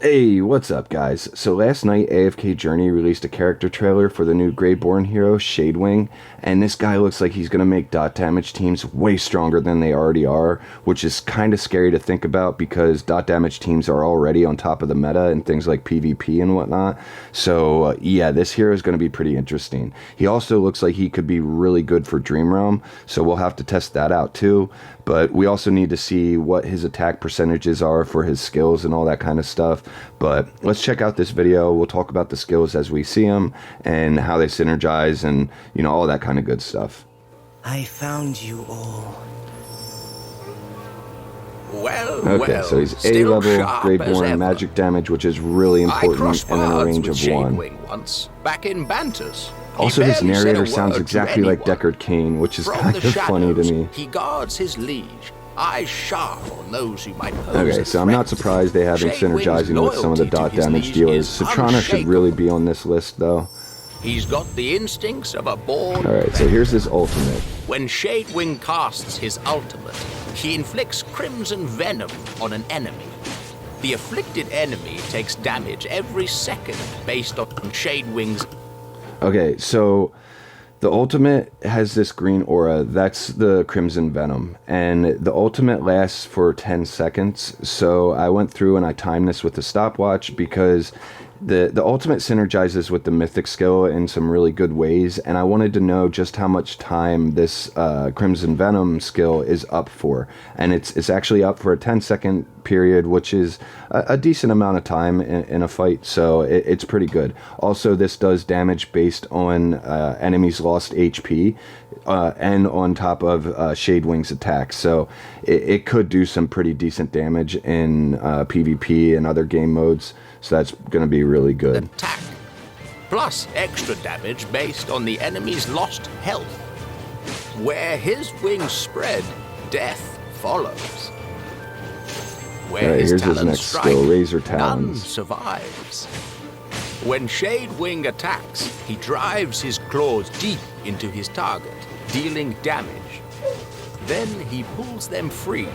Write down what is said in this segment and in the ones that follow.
Hey, what's up, guys? So last night, AFKJourney released a character trailer for the new Greyborn hero, SHADEWING, and this guy looks like he's going to make dot damage teams way stronger than they already are, which is kind of scary to think about because dot damage teams are already on top of the meta and things like PvP and whatnot. So, yeah, this hero is going to be pretty interesting. He also looks like he could be really good for Dream Realm, so we'll have to test that out too. But we also need to see what his attack percentages are for his skills and all that kind of stuff. But let's check out this video. We'll talk about the skills as we see them and how they synergize and, you know, all that kind of good stuff. I found you all. Okay, so he's A level, Greyborn, magic damage, which is really important, and then a range of 1. Once, back in Banters. Also, his narrator sounds exactly like Deckard Cain, which is kind of funny to me. He guards his liege, eyes sharp on those who might pose. Okay, so I'm not surprised they have him synergizing with some of the dot damage dealers. Citrana should really be on this list, though. He's got the instincts of a born. Alright, so here's his ultimate. When Shadewing casts his ultimate, he inflicts crimson venom on an enemy. The afflicted enemy takes damage every second based on Shadewing's. Okay, so the ultimate has this green aura. That's the crimson venom. And the ultimate lasts for 10 seconds. So I went through and I timed this with the stopwatch because the ultimate synergizes with the mythic skill in some really good ways, and I wanted to know just how much time this Crimson Venom skill is up for, and it's actually up for a 10-second period, which is a decent amount of time in a fight, so it's pretty good. Also, this does damage based on enemies' lost HP, and on top of Shadewing's attack, so it could do some pretty decent damage in PvP and other game modes. So that's going to be really good. Attack, plus extra damage based on the enemy's lost health. Where his wings spread, death follows. Where Alright, his here's his talons next strike, skill, Razor none Talons. survives. When Shadewing attacks, he drives his claws deep into his target, dealing damage. Then he pulls them free.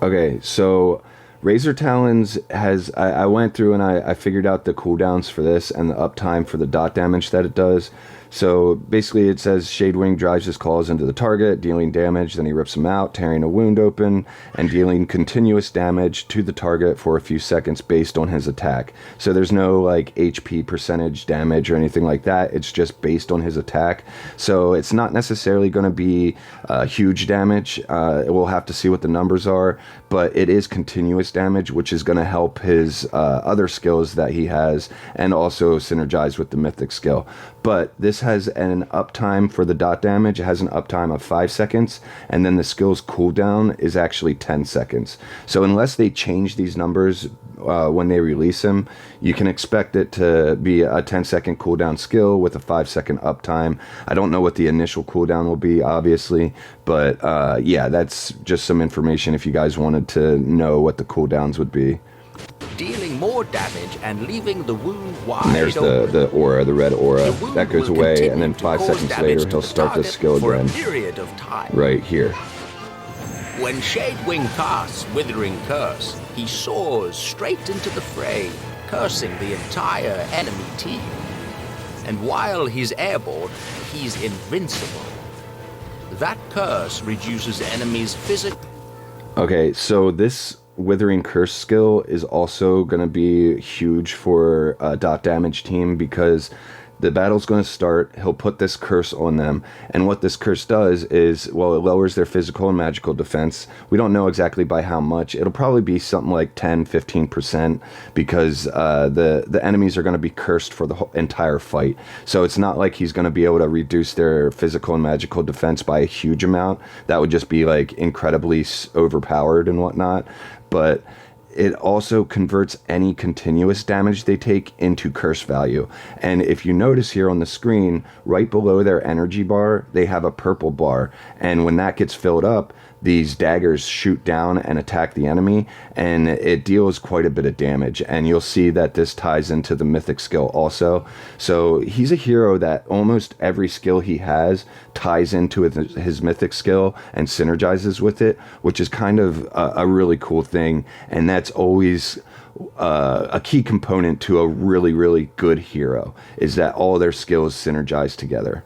Okay, so Razor Talons has, I went through and I figured out the cooldowns for this and the uptime for the dot damage that it does. So basically it says Shadewing drives his claws into the target, dealing damage, then he rips them out, tearing a wound open, and dealing continuous damage to the target for a few seconds based on his attack. So there's no like HP percentage damage or anything like that, it's just based on his attack. So it's not necessarily going to be huge damage, we'll have to see what the numbers are, but it is continuous damage, which is going to help his other skills that he has and also synergize with the mythic skill. But this has an uptime for the dot damage. It has an uptime of 5 seconds, and then the skill's cooldown is actually 10 seconds. So unless they change these numbers when they release them, you can expect it to be a 10-second cooldown skill with a 5-second uptime. I don't know what the initial cooldown will be, obviously, but yeah, that's just some information if you guys wanted to know what the cooldowns would be. Dealing more damage and leaving the wound wide. And there's the aura, the red aura. That goes away, and then 5 seconds later, he'll start this skill again. Period of time. Right here. When Shadewing casts Withering Curse, he soars straight into the fray, cursing the entire enemy team. And while he's airborne, he's invincible. That curse reduces enemies' physical. Okay, so this Withering Curse skill is also going to be huge for a dot damage team because the battle's going to start, he'll put this curse on them, and what this curse does is, well, it lowers their physical and magical defense. We don't know exactly by how much. It'll probably be something like 10-15% because the enemies are going to be cursed for the whole entire fight. So it's not like he's going to be able to reduce their physical and magical defense by a huge amount. That would just be like incredibly overpowered and whatnot. But it also converts any continuous damage they take into curse value. And if you notice here on the screen, right below their energy bar, they have a purple bar. And when that gets filled up, these daggers shoot down and attack the enemy, and it deals quite a bit of damage. And you'll see that this ties into the mythic skill also. So he's a hero that almost every skill he has ties into his mythic skill and synergizes with it, which is kind of a really cool thing. And that's always a key component to a really, really good hero, is that all their skills synergize together.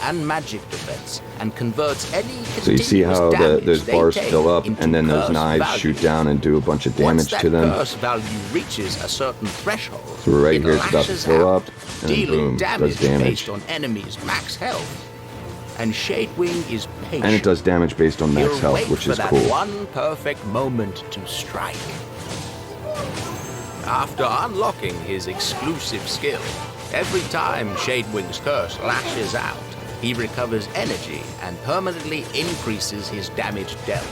And magic defense, and converts any So you see how those bars fill up, and then those knives value. shoot down and do a bunch of damage to them. Once that curse value reaches a certain threshold, So right it here it's about to lashes fill out, up, and then dealing boom, damage does damage. based on enemies' max health. And Shadewing is patient. And it does damage based on max He'll health, wait which for is that cool. one perfect moment to strike. After unlocking his exclusive skill, every time Shadewing's curse lashes out, he recovers energy and permanently increases his damage dealt.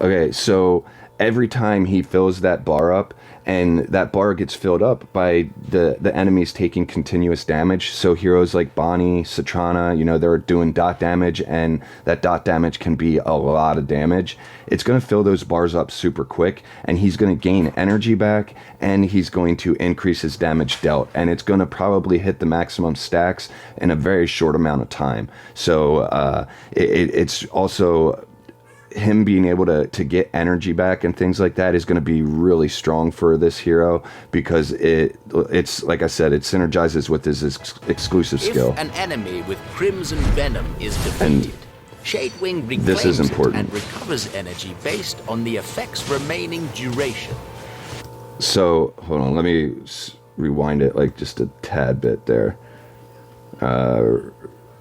Okay, so every time he fills that bar up, and that bar gets filled up by the enemies taking continuous damage. So heroes like Bonnie, Citrana, you know, they're doing dot damage, and that dot damage can be a lot of damage. It's going to fill those bars up super quick, and he's going to gain energy back, and he's going to increase his damage dealt, and it's going to probably hit the maximum stacks in a very short amount of time. So it's also... him being able to get energy back and things like that is going to be really strong for this hero, because it's like I said, it synergizes with his exclusive skill. If an enemy with Crimson Venom is defeated, Shadewing this is reclaims it important. and recovers energy based on the effect's remaining duration. So hold on, let me rewind it like just a tad bit there.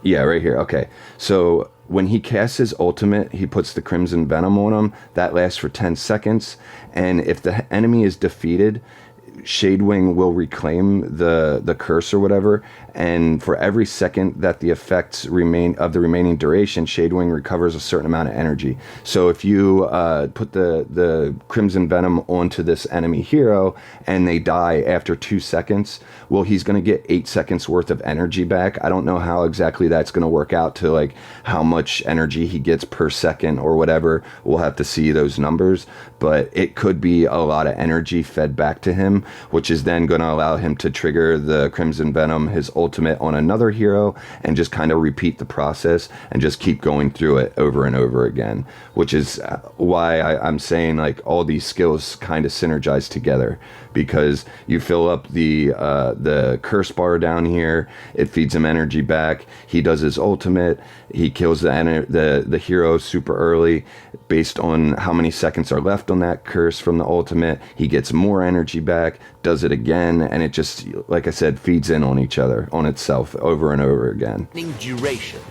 Yeah, right here. Okay, so when he casts his ultimate, he puts the Crimson Venom on him. That lasts for 10 seconds. And if the enemy is defeated, Shadewing will reclaim the curse or whatever. And for every second that the effects remain of the remaining duration, Shadewing recovers a certain amount of energy. So if you put the Crimson Venom onto this enemy hero and they die after 2 seconds, well, he's going to get 8 seconds worth of energy back. I don't know how exactly that's going to work out to like how much energy he gets per second or whatever. We'll have to see those numbers, but it could be a lot of energy fed back to him, which is then going to allow him to trigger the Crimson Venom, his ultimate, on another hero, and just kind of repeat the process and just keep going through it over and over again, which is why I'm saying like all these skills kind of synergize together, because you fill up the curse bar down here, it feeds him energy back, he does his ultimate, he kills the hero super early based on how many seconds are left on that curse from the ultimate, he gets more energy back, does it again, and it just, like I said, feeds in on each other, on itself over and over again. Duration.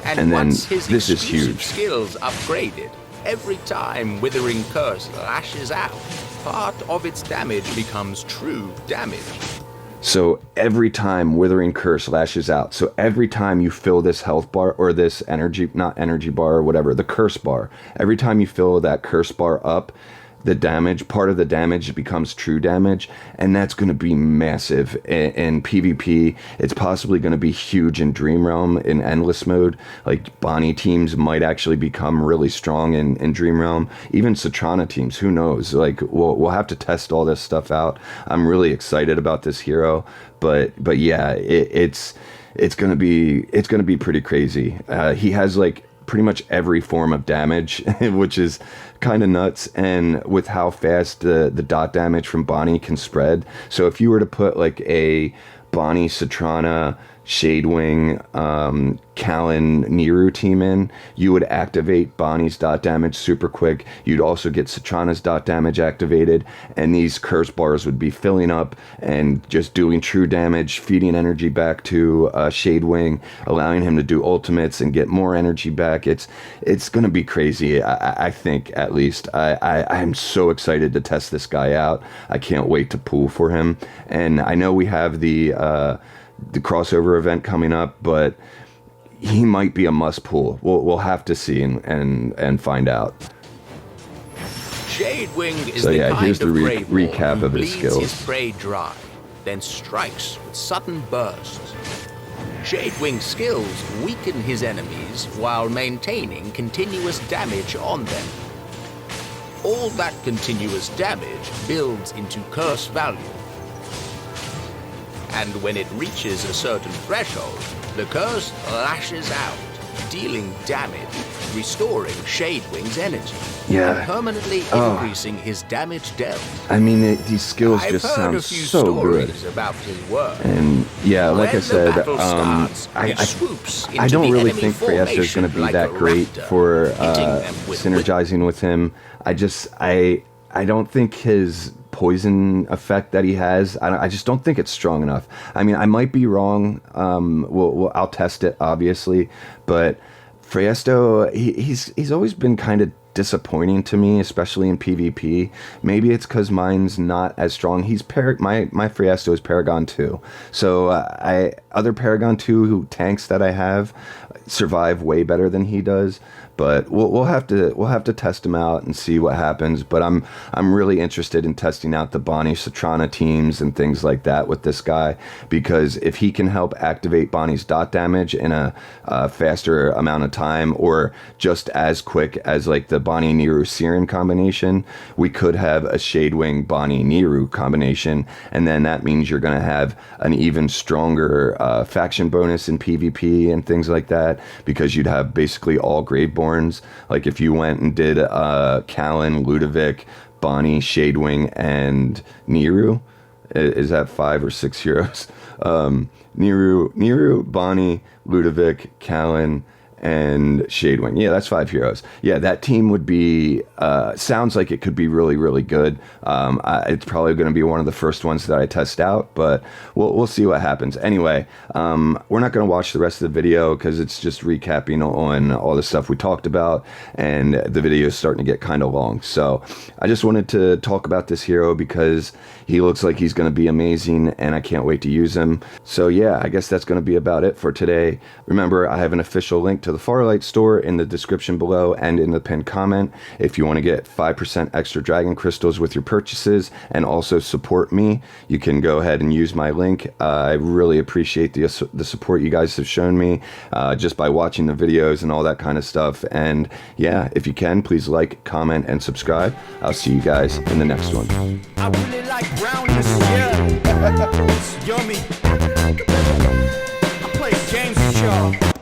And then once his this is exclusive huge. skills upgraded, every time Withering Curse lashes out, part of its damage becomes true damage. So every time Withering Curse lashes out, so every time you fill this health bar, or this energy, not energy bar or whatever, the curse bar, every time you fill that curse bar up, the damage, part of the damage becomes true damage, and that's going to be massive in PvP. It's possibly going to be huge in Dream Realm in Endless mode. Like Bonnie teams might actually become really strong in Dream Realm. Even Citrana teams, who knows? Like we'll have to test all this stuff out. I'm really excited about this hero, but yeah, it's gonna be pretty crazy. He has like pretty much every form of damage, which is kind of nuts, and with how fast the dot damage from Bonnie can spread. So if you were to put like a Bonnie, Citrana, Shadewing, Callan, Niru team in, you would activate Bonnie's dot damage super quick. You'd also get Citrana's dot damage activated, and these curse bars would be filling up and just doing true damage, feeding energy back to Shadewing, allowing him to do ultimates and get more energy back. It's going to be crazy, I think, at least. I'm so excited to test this guy out. I can't wait to pull for him. And I know we have the crossover event coming up, but he might be a must pull. We'll have to see and find out. Shadewing is So the yeah, kind here's the of prey recap who of his bleeds skills. his prey dry, then strikes with sudden bursts. Shadewing's skills weaken his enemies while maintaining continuous damage on them. All that continuous damage builds into curse value. And when it reaches a certain threshold, the curse lashes out, dealing damage, restoring Shadewing's energy, Yeah. and permanently increasing his damage dealt. I mean, these skills I've just heard sound a few so good. stories about his work. And yeah, like When I said, the battle starts, I it swoops I into don't the really enemy think Friesto is going to be formation that like a great raptor, for hitting them with synergizing with him. I don't think his poison effect that he has, I just don't think it's strong enough. I mean, I might be wrong. I'll test it, obviously, but Friesto, he's always been kind of disappointing to me, especially in PvP. Maybe it's because mine's not as strong. My Friesto is Paragon 2, so other Paragon 2 tanks that I have survive way better than he does. But we'll have to test him out and see what happens. But I'm really interested in testing out the Bonnie Satrana teams and things like that with this guy, because if he can help activate Bonnie's dot damage in a faster amount of time, or just as quick as like the Bonnie Niru Siren combination, we could have a Shadewing Bonnie Niru combination, and then that means you're going to have an even stronger faction bonus in PvP and things like that, because you'd have basically all Graveborns. Like if you went and did Kalin, Ludovic, Bonnie, Shadewing, and Niru, is that 5 or 6 heroes? Niru, Bonnie, Ludovic, Kalin, and Shadewing. Yeah, that's 5 heroes. Yeah, that team would be, sounds like it could be really, really good. It's probably going to be one of the first ones that I test out, but we'll see what happens. Anyway, we're not going to watch the rest of the video because it's just recapping on all the stuff we talked about, and the video is starting to get kind of long. So I just wanted to talk about this hero because he looks like he's going to be amazing, and I can't wait to use him. So yeah, I guess that's going to be about it for today. Remember, I have an official link to the Farlight store in the description below and in the pinned comment if you want to get 5% extra dragon crystals with your purchases and also support me. You can go ahead and use my link. I really appreciate the support you guys have shown me just by watching the videos and all that kind of stuff. And yeah, if you can, please like, comment, and subscribe. I'll see you guys in the next one. I really like brownness, yeah. It's yummy. I play games with y'all.